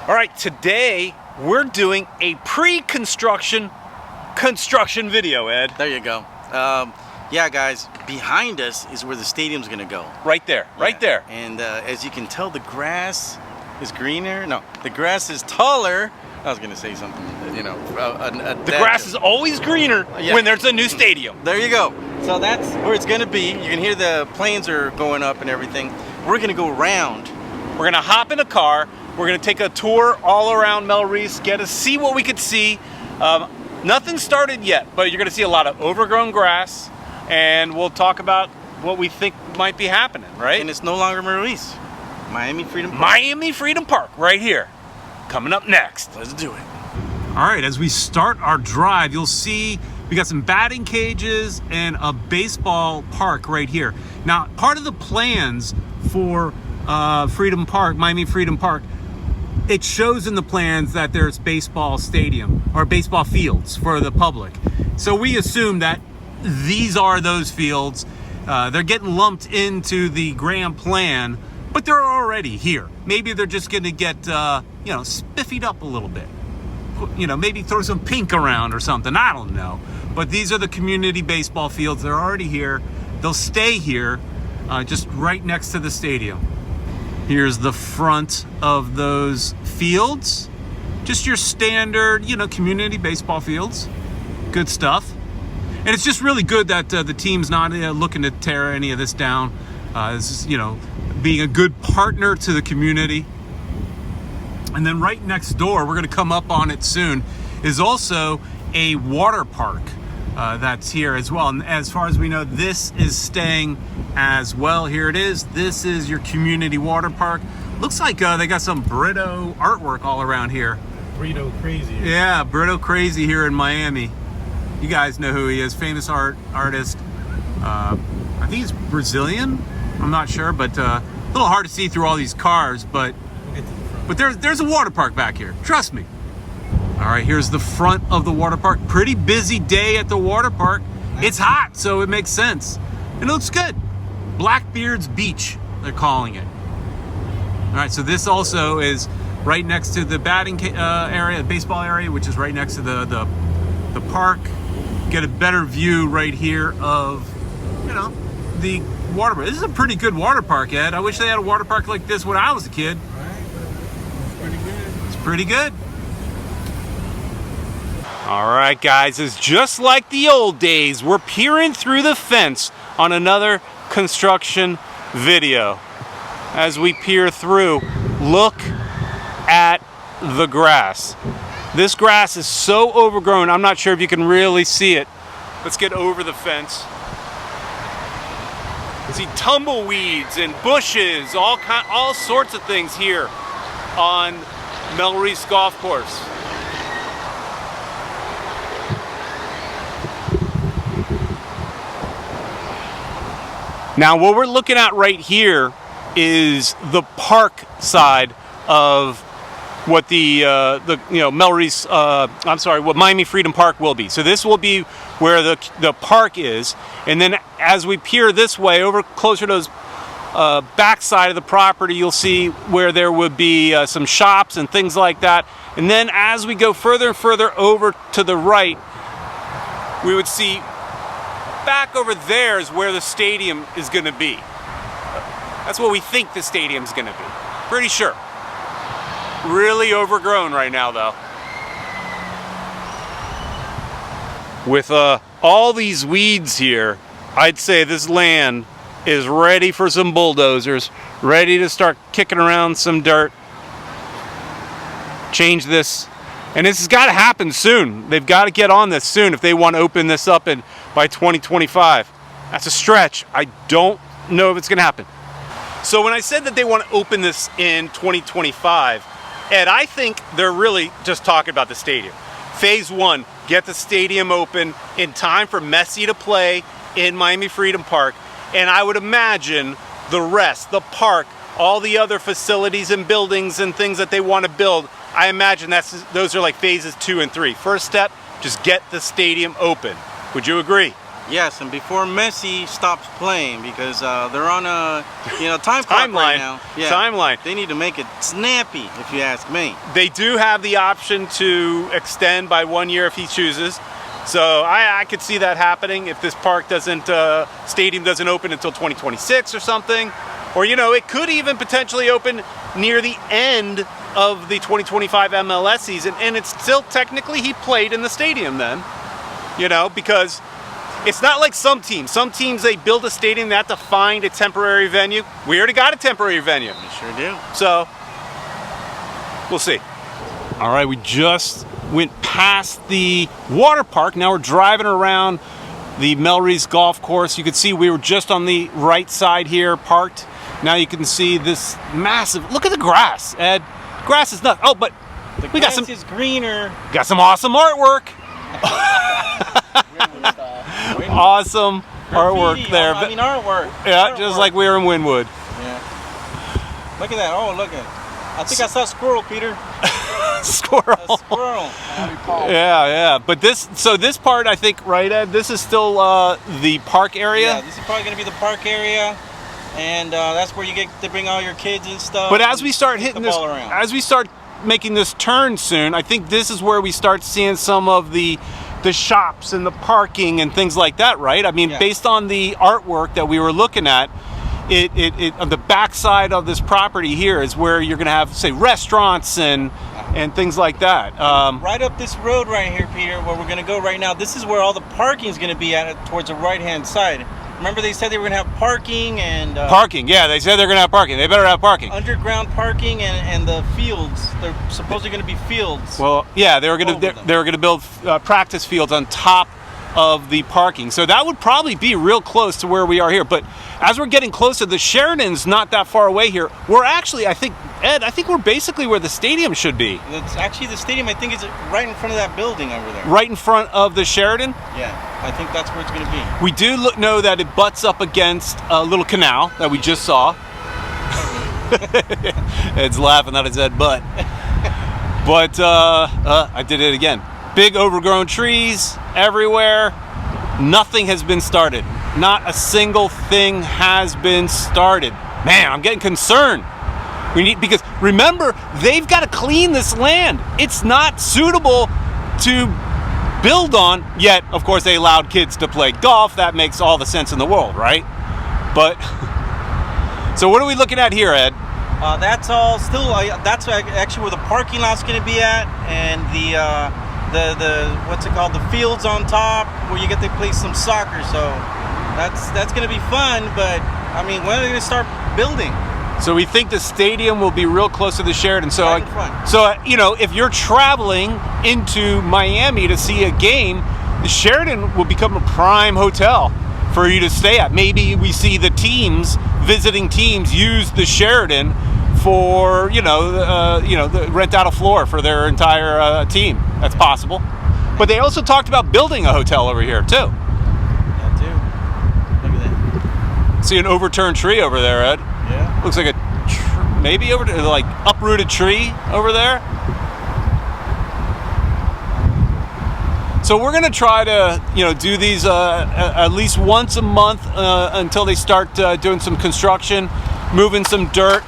All right, today we're doing a pre-construction video, Ed. There you go. Yeah, guys, behind us is where the stadium's going to go. Right there, right there. And as you can tell, the grass is greener. No, the grass is taller. I was going to say something, you know. The grass is always greener when there's a new stadium. There you go. So that's where it's going to be. You can hear the planes are going up and everything. We're going to go around. We're going to hop in a car. We're going to take a tour all around Melrose, get to see what we could see. Nothing started yet, but you're going to see a lot of overgrown grass, and we'll talk about what we think might be happening, right? And it's no longer Melrose. Miami Freedom Park. Miami Freedom Park, right here. Coming up next. Let's do it. All right, as we start our drive, you'll see we got some batting cages and a baseball park right here. Now, part of the plans for Freedom Park, Miami Freedom Park, it shows in the plans that there's baseball stadium or baseball fields for the public. So we assume that these are those fields. They're getting lumped into the grand plan, but they're already here. Maybe they're just going to get, spiffied up a little bit. Maybe throw some pink around or something. I don't know. But these are the community baseball fields. They're already here. They'll stay here, just right next to the stadium. Here's the front of those fields. Just your standard, community baseball fields. Good stuff. And it's just really good that the team's not looking to tear any of this down. This is, being a good partner to the community. And then right next door, we're going to come up on it soon, is also a water park that's here as well. And as far as we know, this is staying as well. Here it is. This is your community water park. Looks like they got some Brito artwork all around here. Brito Crazy. Yeah, Brito Crazy here in Miami. You guys know who he is. Famous artist. I think he's Brazilian. I'm not sure, but a little hard to see through all these cars. But there's a water park back here. Trust me. All right, here's the front of the water park. Pretty busy day at the water park. It's hot, so it makes sense. And it looks good. Blackbeard's Beach, they're calling it. All right, so this also is right next to the batting area, the baseball area, which is right next to the park. Get a better view right here of, the water park. This is a pretty good water park, Ed. I wish they had a water park like this when I was a kid. Right, it's pretty good. It's pretty good. All right, guys, it's just like the old days. We're peering through the fence on another construction video. As we peer through, look at the grass. This grass is so overgrown, I'm not sure if you can really see it. Let's get over the fence. See tumbleweeds and bushes, all sorts of things here on Melrose Golf Course. Now, what we're looking at right here is the park side of what what Miami Freedom Park will be. So this will be where the park is, and then as we peer this way over closer to the back side of the property, you'll see where there would be some shops and things like that. And then as we go further and further over to the right, we would see back over there is where the stadium is going to be. That's what we think the stadium's going to be. Pretty sure. Really overgrown right now, though. With all these weeds here, I'd say this land is ready for some bulldozers, ready to start kicking around some dirt. Change this. And this has got to happen soon. They've got to get on this soon if they want to open this up by 2025. That's a stretch. I don't know if it's going to happen. So when I said that they want to open this in 2025, Ed, I think they're really just talking about the stadium. Phase 1, get the stadium open in time for Messi to play in Miami Freedom Park. And I would imagine the rest, the park, all the other facilities and buildings and things that they want to build, I imagine those are like phases 2 and 3. First step, just get the stadium open. Would you agree? Yes, and before Messi stops playing, because they're on a time clock Timeline. right now. Timeline. They need to make it snappy, if you ask me. They do have the option to extend by 1 year if he chooses. So I could see that happening if this park stadium doesn't open until 2026 or something. Or, it could even potentially open near the end of the 2025 MLS season. And it's still technically he played in the stadium then, because it's not like some teams. Some teams, they build a stadium, they have to find a temporary venue. We already got a temporary venue. We sure do. So, we'll see. All right, we just went past the water park. Now we're driving around the Melreese golf course. You can see we were just on the right side here, parked. Now you can see this massive, look at the grass, Ed. Grass is nuts. Oh, but The grass is greener. Got some awesome artwork. Awesome artwork there. Artwork. Yeah, just like we were in Wynwood. Yeah. Look at that. Oh, look at. I think I saw a squirrel, Peter. Squirrel. A squirrel. Yeah. But this part, I think, right, Ed? This is still the park area. Yeah, this is probably going to be the park area, and that's where you get to bring all your kids and stuff. But as we start hitting this, ball around. as we start making this turn soon, I think this is where we start seeing some of the shops and the parking and things like that, right? I mean, Yeah. based on the artwork that we were looking at, it on the backside of this property here is where you're going to have, say, restaurants and things like that. Right up this road right here, Peter, where we're going to go right now, this is where all the parking is going to be at towards the right-hand side. Remember they said they were going to have parking and... parking, yeah, they said they're going to have parking. They better have parking. Underground parking and the fields. They're supposedly going to be fields. Well, yeah, they were going to build practice fields on top of the parking. So that would probably be real close to where we are here. But as we're getting closer, the Sheridan's not that far away here. We're actually, I think, Ed, we're basically where the stadium should be. That's actually the stadium, I think, is right in front of that building over there. Right in front of the Sheridan? Yeah, I think that's where it's going to be. We do know that it butts up against a little canal that we just saw. Ed's laughing at his head butt. But I did it again. Big overgrown trees everywhere. Nothing has been started. Not a single thing has been started. Man, I'm getting concerned. Because remember, they've got to clean this land. It's not suitable to build on, yet of course they allowed kids to play golf. That makes all the sense in the world, right? But so what are we looking at here, Ed? That's all still. That's actually where the parking lot's going to be at, and the what's it called? The fields on top where you get to play some soccer. So that's going to be fun. But I mean, when are they going to start building? So we think the stadium will be real close to the Sheridan. So, Right in front. so if you're traveling into Miami to see a game, the Sheridan will become a prime hotel for you to stay at. Maybe we see the visiting teams use the Sheridan for the rent out a floor for their entire team. That's possible. But they also talked about building a hotel over here too. Yeah, too. Look at that. See an overturned tree over there, Ed. Yeah. Looks like maybe uprooted tree over there. So we're gonna try to do these at least once a month until they start doing some construction, moving some dirt,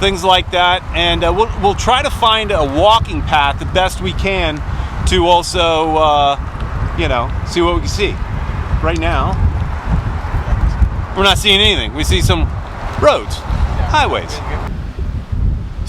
things like that, and we'll try to find a walking path the best we can to also see what we can see. Right now, we're not seeing anything. We see some roads, highways.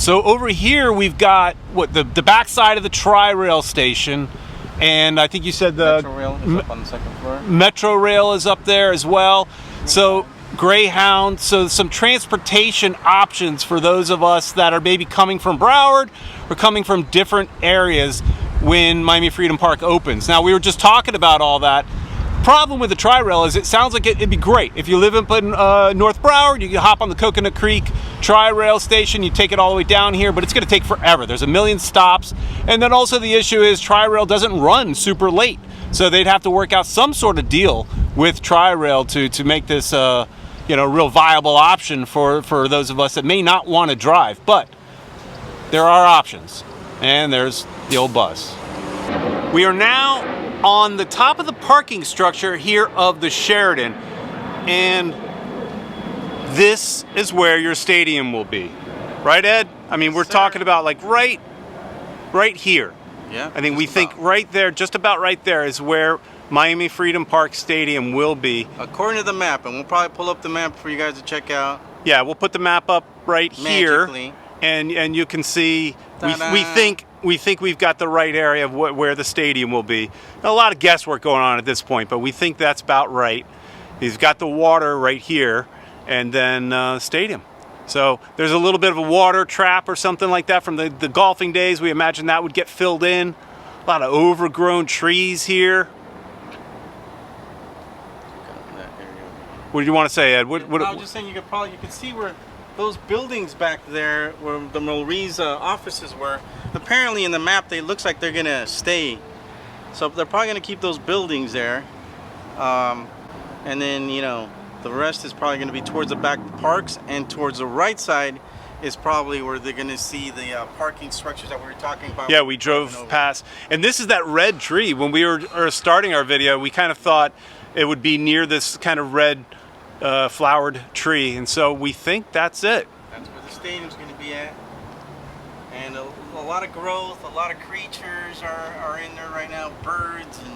So over here we've got the backside of the Tri-Rail station, and I think you said the Metro Rail is up on the second floor. Metro Rail is up there as well. So Greyhound, so some transportation options for those of us that are maybe coming from Broward or coming from different areas when Miami Freedom Park opens. Now we were just talking about all that. Problem with the Tri-Rail is it sounds like it'd be great. If you live up in North Broward, you can hop on the Coconut Creek Tri-Rail station, you take it all the way down here, but it's going to take forever. There's a million stops. And then also the issue is Tri-Rail doesn't run super late. So they'd have to work out some sort of deal with Tri-Rail to make this real viable option for those of us that may not want to drive. But there are options. And there's the old bus. We are now on the top of the parking structure here of the Sheraton, and this is where your stadium will be. Right, Ed? I mean, we're talking about like right here. Yeah. I think we think right there, just about right there, is where Miami Freedom Park Stadium will be. According to the map, and we'll probably pull up the map for you guys to check out. Yeah, we'll put the map up right Magically. here, and you can see. Ta-da. We think we've got the right area of where the stadium will be. A lot of guesswork going on at this point, but we think that's about right. He's got the water right here, and then stadium. So there's a little bit of a water trap or something like that from the golfing days. We imagine that would get filled in. A lot of overgrown trees here. What do you want to say, Ed? I was just saying you could see where those buildings back there, where the Rodrigues offices were. Apparently in the map, they looks like they're gonna stay. So they're probably gonna keep those buildings there, and then the rest is probably gonna be towards the back parks, and towards the right side is probably where they're gonna see the parking structures that we were talking about. Yeah, we drove past, and this is that red tree. When we were starting our video, we kind of thought it would be near this kind of red flowered tree, and so we think that's it. That's where the stadium's going to be at, and a lot of growth, a lot of creatures are in there right now, birds and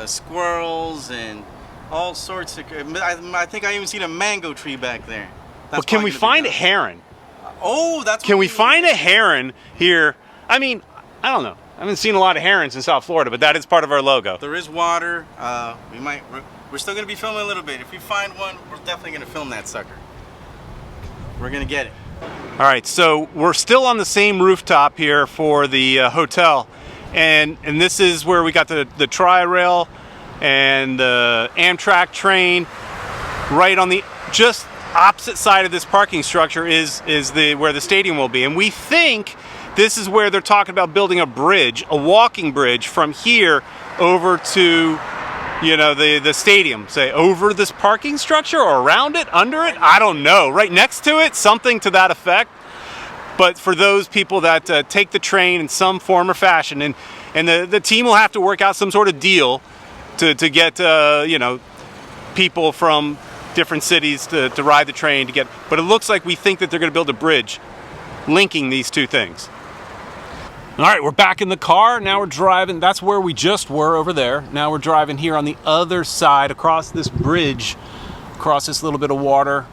squirrels and all sorts of. I think I even seen a mango tree back there. But can we find a heron? Oh, that's. Can we find a heron here? I mean, I don't know. I haven't seen a lot of herons in South Florida, but that is part of our logo. There is water. We're still going to be filming a little bit. If we find one, we're definitely going to film that sucker. We're going to get it. All right, so we're still on the same rooftop here for the hotel, and this is where we got the tri-rail and the Amtrak train. Right on the just opposite side of this parking structure is where the stadium will be, and we think this is where they're talking about building a bridge, a walking bridge from here over to the stadium. Say over this parking structure or around it, under it, I don't know. Right next to it, something to that effect. But for those people that take the train in some form or fashion, and the team will have to work out some sort of deal to get people from different cities to ride the train to get. But it looks like we think that they're going to build a bridge linking these two things. All right, we're back in the car. Now we're driving. That's where we just were over there. Now we're driving here on the other side across this bridge, across this little bit of water.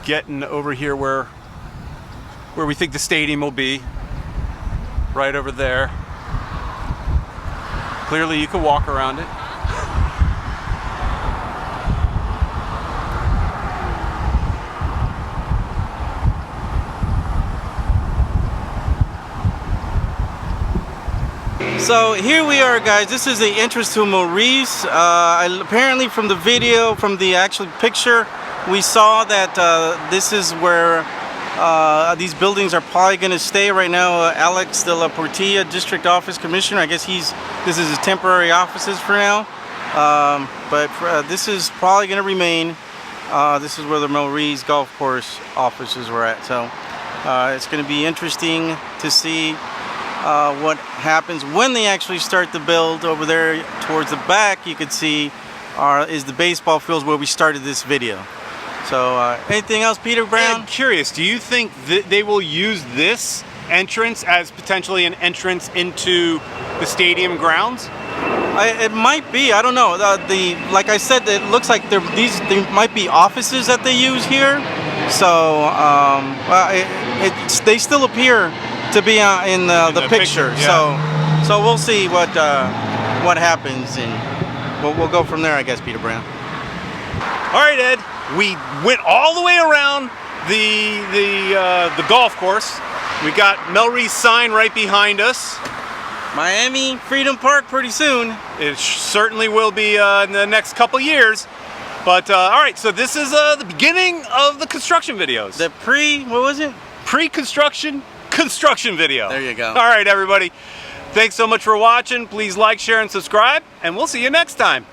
Getting over here where we think the stadium will be. Right over there. Clearly you could walk around it. So here we are, guys. This is the entrance to Maurice. Apparently from the video, from the actual picture, we saw that this is where these buildings are probably going to stay right now. Alex de la Portilla, District Office Commissioner, I guess this is his temporary offices for now. This is probably going to remain. This is where the Maurice Golf Course offices were at. So it's going to be interesting to see what happens when they actually start the build. Over there towards the back, you could see is the baseball fields where we started this video. So anything else, Peter Brown? I'm curious, do you think that they will use this entrance as potentially an entrance into the stadium grounds? It might be. I don't know. Like I said, it looks like there might be offices that they use here. So they still appear to be in the picture. Yeah. So we'll see what happens, and we'll go from there, I guess, Peter Brown. All right, Ed. We went all the way around the golf course. We got Melre's sign right behind us. Miami Freedom Park pretty soon. It certainly will be in the next couple years. But all right, so this is the beginning of the construction videos. The what was it? Pre-construction video. There you go. All right, everybody. Thanks so much for watching. Please like, share, and subscribe, and we'll see you next time.